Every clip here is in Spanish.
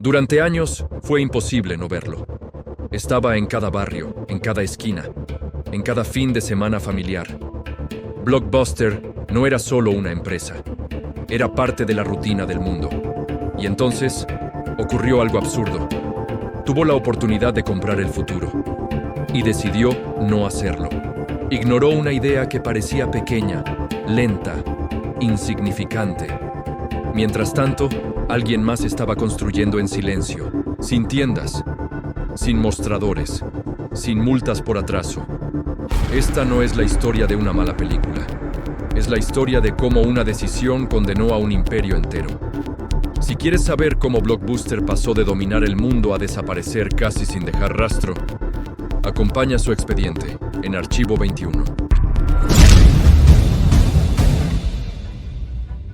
Durante años fue imposible no verlo. Estaba en cada barrio, en cada esquina, en cada fin de semana familiar. Blockbuster no era solo una empresa, era parte de la rutina del mundo. Y entonces ocurrió algo absurdo. Tuvo la oportunidad de comprar el futuro y decidió no hacerlo. Ignoró una idea que parecía pequeña, lenta, insignificante. Mientras tanto, alguien más estaba construyendo en silencio, sin tiendas, sin mostradores, sin multas por atraso. Esta no es la historia de una mala película. Es la historia de cómo una decisión condenó a un imperio entero. Si quieres saber cómo Blockbuster pasó de dominar el mundo a desaparecer casi sin dejar rastro, acompaña su expediente en Archivo 21.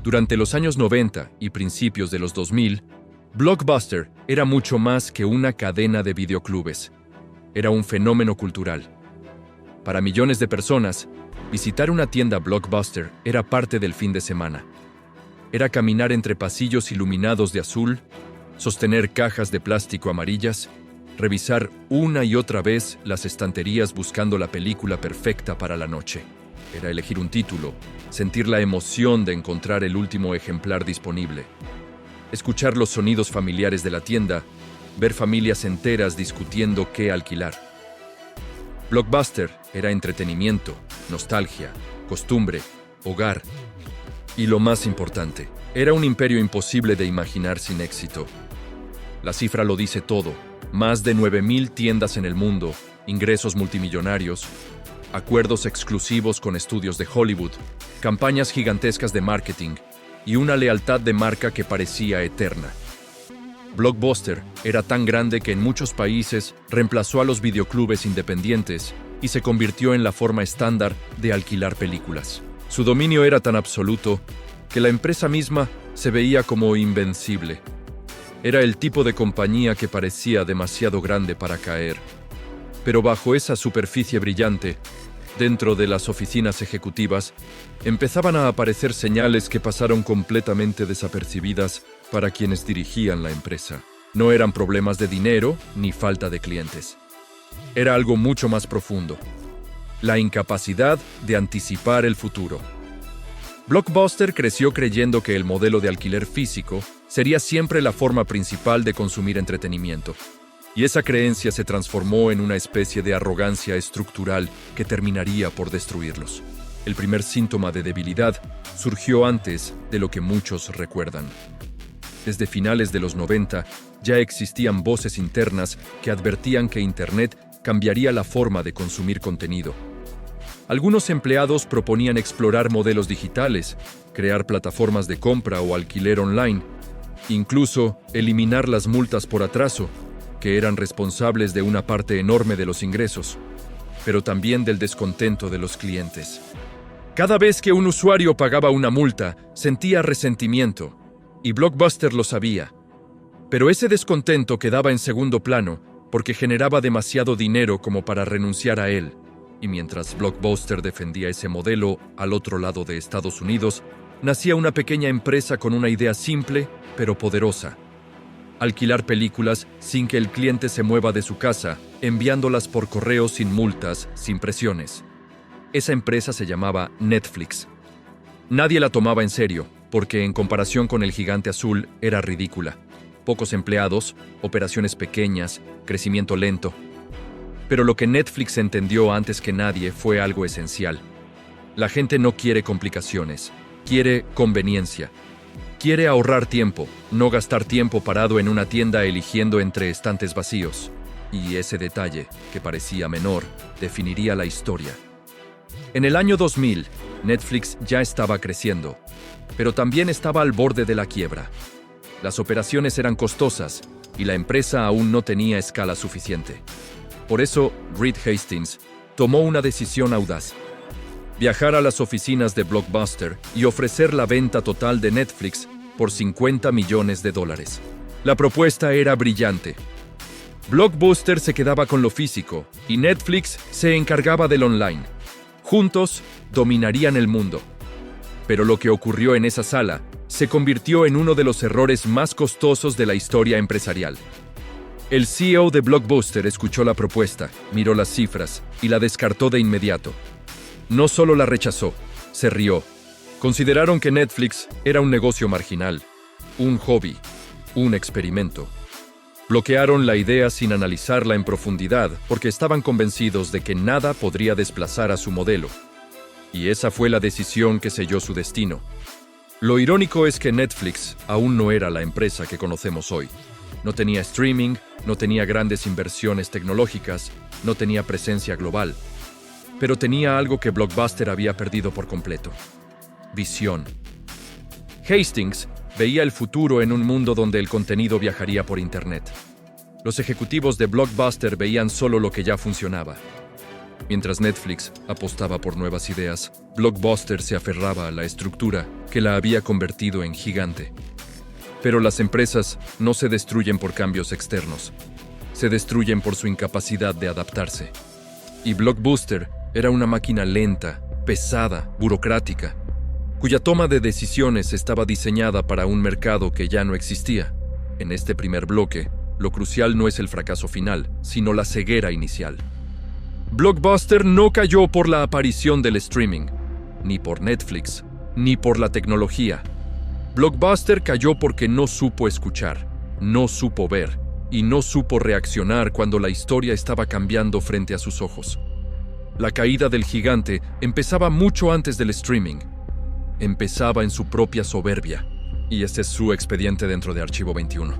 Durante los años 90 y principios de los 2000, Blockbuster era mucho más que una cadena de videoclubes. Era un fenómeno cultural. Para millones de personas, visitar una tienda Blockbuster era parte del fin de semana. Era caminar entre pasillos iluminados de azul, sostener cajas de plástico amarillas, revisar una y otra vez las estanterías buscando la película perfecta para la noche. Era elegir un título, sentir la emoción de encontrar el último ejemplar disponible, escuchar los sonidos familiares de la tienda, ver familias enteras discutiendo qué alquilar. Blockbuster era entretenimiento, nostalgia, costumbre, hogar y lo más importante, era un imperio imposible de imaginar sin éxito. La cifra lo dice todo, más de 9,000 tiendas en el mundo, ingresos multimillonarios, acuerdos exclusivos con estudios de Hollywood, campañas gigantescas de marketing y una lealtad de marca que parecía eterna. Blockbuster era tan grande que en muchos países reemplazó a los videoclubes independientes y se convirtió en la forma estándar de alquilar películas. Su dominio era tan absoluto que la empresa misma se veía como invencible. Era el tipo de compañía que parecía demasiado grande para caer. Pero bajo esa superficie brillante, dentro de las oficinas ejecutivas, empezaban a aparecer señales que pasaron completamente desapercibidas para quienes dirigían la empresa. No eran problemas de dinero ni falta de clientes. Era algo mucho más profundo: la incapacidad de anticipar el futuro. Blockbuster creció creyendo que el modelo de alquiler físico sería siempre la forma principal de consumir entretenimiento. Y esa creencia se transformó en una especie de arrogancia estructural que terminaría por destruirlos. El primer síntoma de debilidad surgió antes de lo que muchos recuerdan. Desde finales de los 90 ya existían voces internas que advertían que Internet cambiaría la forma de consumir contenido. Algunos empleados proponían explorar modelos digitales, crear plataformas de compra o alquiler online, incluso eliminar las multas por atraso, que eran responsables de una parte enorme de los ingresos, pero también del descontento de los clientes. Cada vez que un usuario pagaba una multa, sentía resentimiento, y Blockbuster lo sabía. Pero ese descontento quedaba en segundo plano porque generaba demasiado dinero como para renunciar a él, y mientras Blockbuster defendía ese modelo al otro lado de Estados Unidos, nacía una pequeña empresa con una idea simple pero poderosa: alquilar películas sin que el cliente se mueva de su casa, enviándolas por correo sin multas, sin presiones. Esa empresa se llamaba Netflix. Nadie la tomaba en serio, porque en comparación con el gigante azul era ridícula. Pocos empleados, operaciones pequeñas, crecimiento lento. Pero lo que Netflix entendió antes que nadie fue algo esencial. La gente no quiere complicaciones, quiere conveniencia. Quiere ahorrar tiempo, no gastar tiempo parado en una tienda eligiendo entre estantes vacíos. Y ese detalle, que parecía menor, definiría la historia. En el año 2000, Netflix ya estaba creciendo, pero también estaba al borde de la quiebra. Las operaciones eran costosas y la empresa aún no tenía escala suficiente. Por eso, Reed Hastings tomó una decisión audaz: viajar a las oficinas de Blockbuster y ofrecer la venta total de Netflix por $50 millones. La propuesta era brillante. Blockbuster se quedaba con lo físico y Netflix se encargaba del online. Juntos dominarían el mundo. Pero lo que ocurrió en esa sala se convirtió en uno de los errores más costosos de la historia empresarial. El CEO de Blockbuster escuchó la propuesta, miró las cifras y la descartó de inmediato. No solo la rechazó, se rió. Consideraron que Netflix era un negocio marginal, un hobby, un experimento. Bloquearon la idea sin analizarla en profundidad porque estaban convencidos de que nada podría desplazar a su modelo. Y esa fue la decisión que selló su destino. Lo irónico es que Netflix aún no era la empresa que conocemos hoy. No tenía streaming, no tenía grandes inversiones tecnológicas, no tenía presencia global. Pero tenía algo que Blockbuster había perdido por completo: visión. Hastings veía el futuro en un mundo donde el contenido viajaría por Internet. Los ejecutivos de Blockbuster veían solo lo que ya funcionaba. Mientras Netflix apostaba por nuevas ideas, Blockbuster se aferraba a la estructura que la había convertido en gigante. Pero las empresas no se destruyen por cambios externos, se destruyen por su incapacidad de adaptarse. Y Blockbuster era una máquina lenta, pesada, burocrática, cuya toma de decisiones estaba diseñada para un mercado que ya no existía. En este primer bloque, lo crucial no es el fracaso final, sino la ceguera inicial. Blockbuster no cayó por la aparición del streaming, ni por Netflix, ni por la tecnología. Blockbuster cayó porque no supo escuchar, no supo ver y no supo reaccionar cuando la historia estaba cambiando frente a sus ojos. La caída del gigante empezaba mucho antes del streaming. Empezaba en su propia soberbia, y este es su expediente dentro de Archivo 21.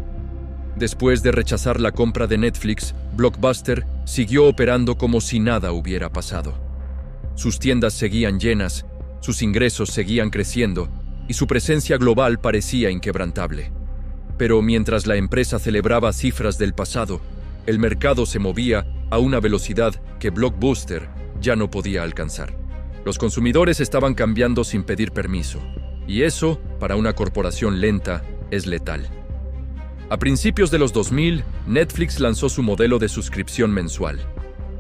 Después de rechazar la compra de Netflix, Blockbuster siguió operando como si nada hubiera pasado. Sus tiendas seguían llenas, sus ingresos seguían creciendo, y su presencia global parecía inquebrantable. Pero mientras la empresa celebraba cifras del pasado, el mercado se movía a una velocidad que Blockbuster ya no podía alcanzar. Los consumidores estaban cambiando sin pedir permiso, y eso, para una corporación lenta, es letal. A principios de los 2000, Netflix lanzó su modelo de suscripción mensual.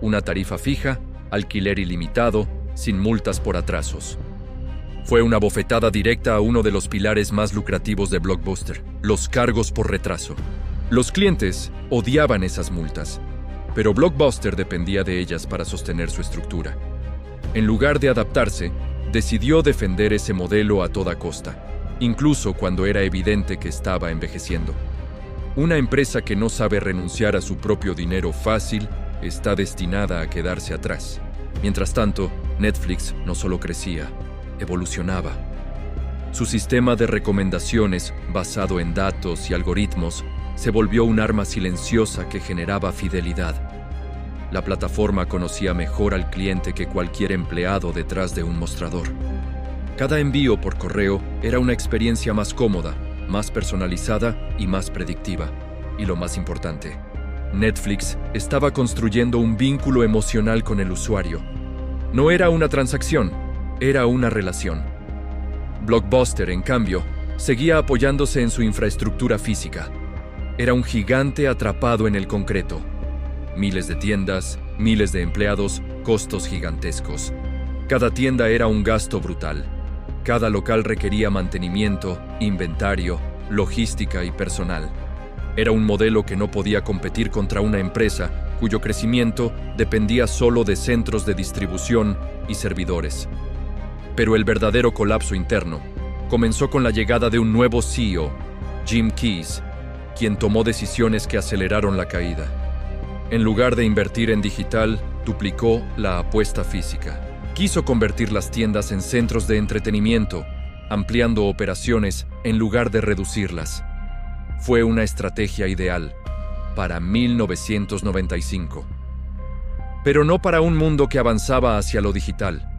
Una tarifa fija, alquiler ilimitado, sin multas por atrasos. Fue una bofetada directa a uno de los pilares más lucrativos de Blockbuster: los cargos por retraso. Los clientes odiaban esas multas, pero Blockbuster dependía de ellas para sostener su estructura. En lugar de adaptarse, decidió defender ese modelo a toda costa, incluso cuando era evidente que estaba envejeciendo. Una empresa que no sabe renunciar a su propio dinero fácil está destinada a quedarse atrás. Mientras tanto, Netflix no solo crecía, evolucionaba. Su sistema de recomendaciones, basado en datos y algoritmos, se volvió un arma silenciosa que generaba fidelidad. La plataforma conocía mejor al cliente que cualquier empleado detrás de un mostrador. Cada envío por correo era una experiencia más cómoda, más personalizada y más predictiva. Y lo más importante, Netflix estaba construyendo un vínculo emocional con el usuario. No era una transacción, era una relación. Blockbuster, en cambio, seguía apoyándose en su infraestructura física. Era un gigante atrapado en el concreto. Miles de tiendas, miles de empleados, costos gigantescos. Cada tienda era un gasto brutal. Cada local requería mantenimiento, inventario, logística y personal. Era un modelo que no podía competir contra una empresa cuyo crecimiento dependía solo de centros de distribución y servidores. Pero el verdadero colapso interno comenzó con la llegada de un nuevo CEO, Jim Keyes, quien tomó decisiones que aceleraron la caída. En lugar de invertir en digital, duplicó la apuesta física. Quiso convertir las tiendas en centros de entretenimiento, ampliando operaciones en lugar de reducirlas. Fue una estrategia ideal para 1995. Pero no para un mundo que avanzaba hacia lo digital.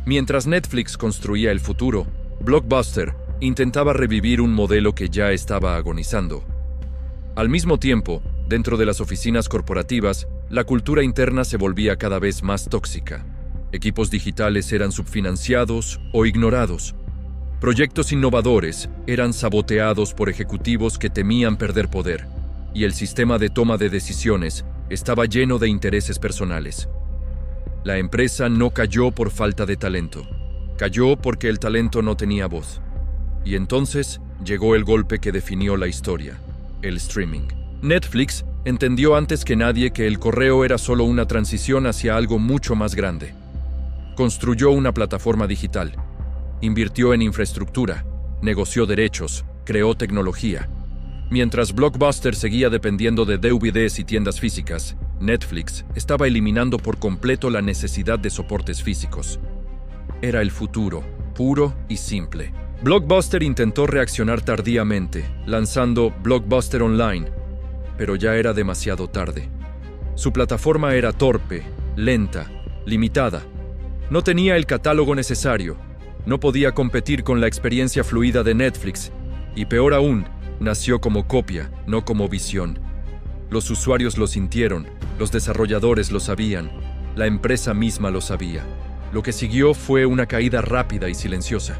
Mientras Netflix construía el futuro, Blockbuster intentaba revivir un modelo que ya estaba agonizando. Al mismo tiempo, dentro de las oficinas corporativas, la cultura interna se volvía cada vez más tóxica. Equipos digitales eran subfinanciados o ignorados. Proyectos innovadores eran saboteados por ejecutivos que temían perder poder, y el sistema de toma de decisiones estaba lleno de intereses personales. La empresa no cayó por falta de talento, cayó porque el talento no tenía voz. Y entonces llegó el golpe que definió la historia: el streaming. Netflix entendió antes que nadie que el correo era solo una transición hacia algo mucho más grande. Construyó una plataforma digital, invirtió en infraestructura, negoció derechos, creó tecnología. Mientras Blockbuster seguía dependiendo de DVDs y tiendas físicas, Netflix estaba eliminando por completo la necesidad de soportes físicos. Era el futuro, puro y simple. Blockbuster intentó reaccionar tardíamente, lanzando Blockbuster Online, pero ya era demasiado tarde. Su plataforma era torpe, lenta, limitada. No tenía el catálogo necesario, no podía competir con la experiencia fluida de Netflix, y peor aún, nació como copia, no como visión. Los usuarios lo sintieron, los desarrolladores lo sabían, la empresa misma lo sabía. Lo que siguió fue una caída rápida y silenciosa.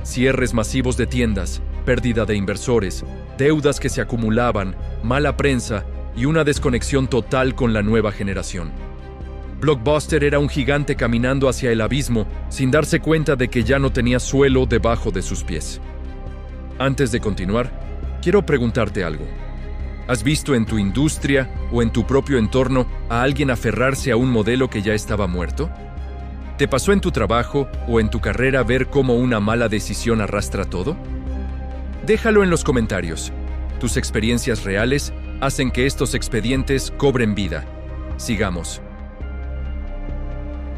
Cierres masivos de tiendas, pérdida de inversores, deudas que se acumulaban, mala prensa y una desconexión total con la nueva generación. Blockbuster era un gigante caminando hacia el abismo sin darse cuenta de que ya no tenía suelo debajo de sus pies. Antes de continuar, quiero preguntarte algo. ¿Has visto en tu industria o en tu propio entorno a alguien aferrarse a un modelo que ya estaba muerto? ¿Te pasó en tu trabajo o en tu carrera ver cómo una mala decisión arrastra todo? Déjalo en los comentarios. Tus experiencias reales hacen que estos expedientes cobren vida. Sigamos.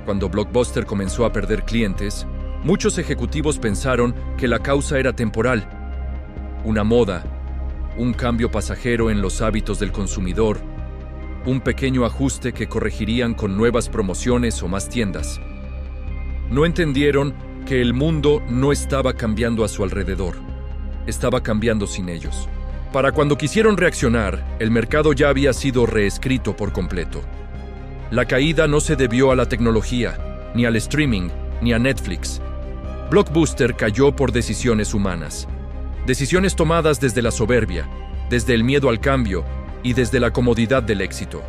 Cuando Blockbuster comenzó a perder clientes, muchos ejecutivos pensaron que la causa era temporal. Una moda, un cambio pasajero en los hábitos del consumidor, un pequeño ajuste que corregirían con nuevas promociones o más tiendas. No entendieron que el mundo no estaba cambiando a su alrededor, estaba cambiando sin ellos. Para cuando quisieron reaccionar, el mercado ya había sido reescrito por completo. La caída no se debió a la tecnología, ni al streaming, ni a Netflix. Blockbuster cayó por decisiones humanas. Decisiones tomadas desde la soberbia, desde el miedo al cambio y desde la comodidad del éxito.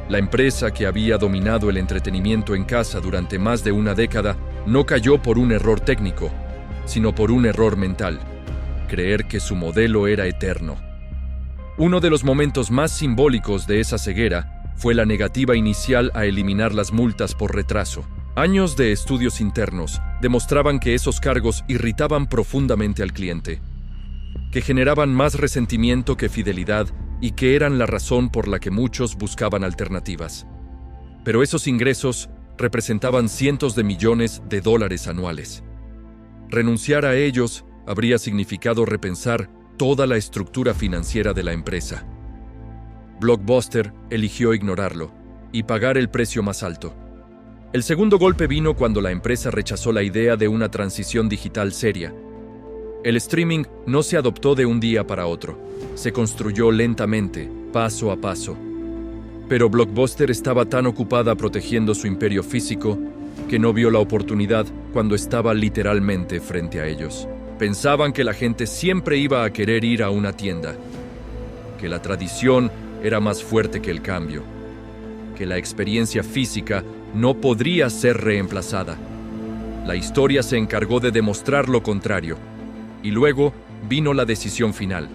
La empresa que había dominado el entretenimiento en casa durante más de una década no cayó por un error técnico, sino por un error mental: creer que su modelo era eterno. Uno de los momentos más simbólicos de esa ceguera fue la negativa inicial a eliminar las multas por retraso. Años de estudios internos demostraban que esos cargos irritaban profundamente al cliente, que generaban más resentimiento que fidelidad y que eran la razón por la que muchos buscaban alternativas. Pero esos ingresos representaban cientos de millones de dólares anuales. Renunciar a ellos habría significado repensar toda la estructura financiera de la empresa. Blockbuster eligió ignorarlo y pagar el precio más alto. El segundo golpe vino cuando la empresa rechazó la idea de una transición digital seria. El streaming no se adoptó de un día para otro, se construyó lentamente, paso a paso. Pero Blockbuster estaba tan ocupada protegiendo su imperio físico que no vio la oportunidad cuando estaba literalmente frente a ellos. Pensaban que la gente siempre iba a querer ir a una tienda, que la tradición era más fuerte que el cambio, que la experiencia física no podría ser reemplazada. La historia se encargó de demostrar lo contrario, y luego vino la decisión final,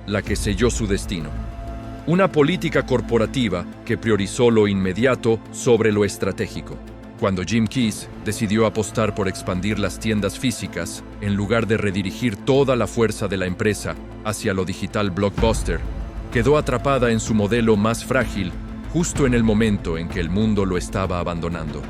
la que selló su destino. Una política corporativa que priorizó lo inmediato sobre lo estratégico. Cuando Jim Keyes decidió apostar por expandir las tiendas físicas, en lugar de redirigir toda la fuerza de la empresa hacia lo digital, Blockbuster quedó atrapada en su modelo más frágil justo en el momento en que el mundo lo estaba abandonando.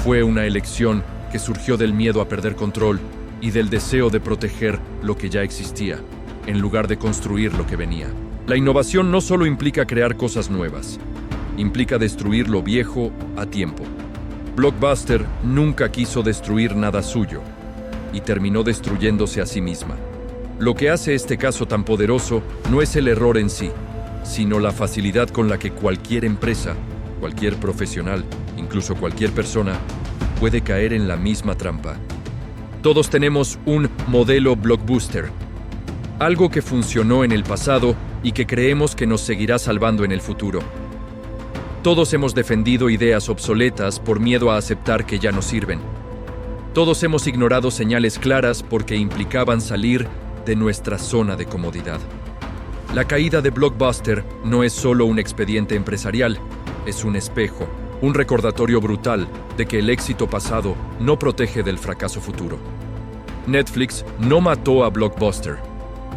Fue una elección que surgió del miedo a perder control y del deseo de proteger lo que ya existía, en lugar de construir lo que venía. La innovación no solo implica crear cosas nuevas, implica destruir lo viejo a tiempo. Blockbuster nunca quiso destruir nada suyo y terminó destruyéndose a sí misma. Lo que hace este caso tan poderoso no es el error en sí, sino la facilidad con la que cualquier empresa, cualquier profesional, incluso cualquier persona, puede caer en la misma trampa. Todos tenemos un modelo Blockbuster, algo que funcionó en el pasado y que creemos que nos seguirá salvando en el futuro. Todos hemos defendido ideas obsoletas por miedo a aceptar que ya no sirven. Todos hemos ignorado señales claras porque implicaban salir de nuestra zona de comodidad. La caída de Blockbuster no es solo un expediente empresarial, es un espejo, un recordatorio brutal de que el éxito pasado no protege del fracaso futuro. Netflix no mató a Blockbuster.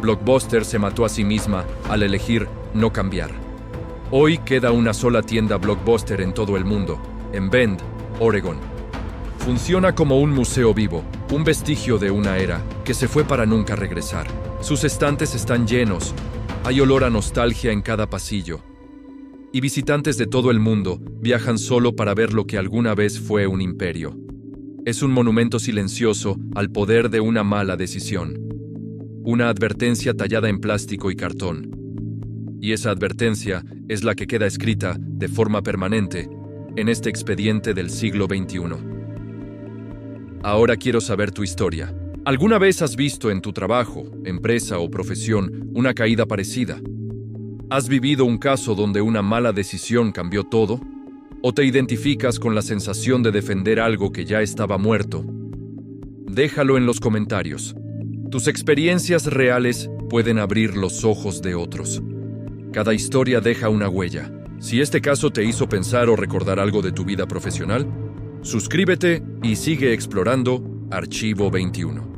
Blockbuster se mató a sí misma al elegir no cambiar. Hoy queda una sola tienda Blockbuster en todo el mundo, en Bend, Oregon. Funciona como un museo vivo, un vestigio de una era que se fue para nunca regresar. Sus estantes están llenos, hay olor a nostalgia en cada pasillo. Y visitantes de todo el mundo viajan solo para ver lo que alguna vez fue un imperio. Es un monumento silencioso al poder de una mala decisión. Una advertencia tallada en plástico y cartón. Y esa advertencia es la que queda escrita de forma permanente en este expediente del siglo XXI. Ahora quiero saber tu historia. ¿Alguna vez has visto en tu trabajo, empresa o profesión una caída parecida? ¿Has vivido un caso donde una mala decisión cambió todo? ¿O te identificas con la sensación de defender algo que ya estaba muerto? Déjalo en los comentarios. Tus experiencias reales pueden abrir los ojos de otros. Cada historia deja una huella. Si este caso te hizo pensar o recordar algo de tu vida profesional, suscríbete y sigue explorando Archivo 21.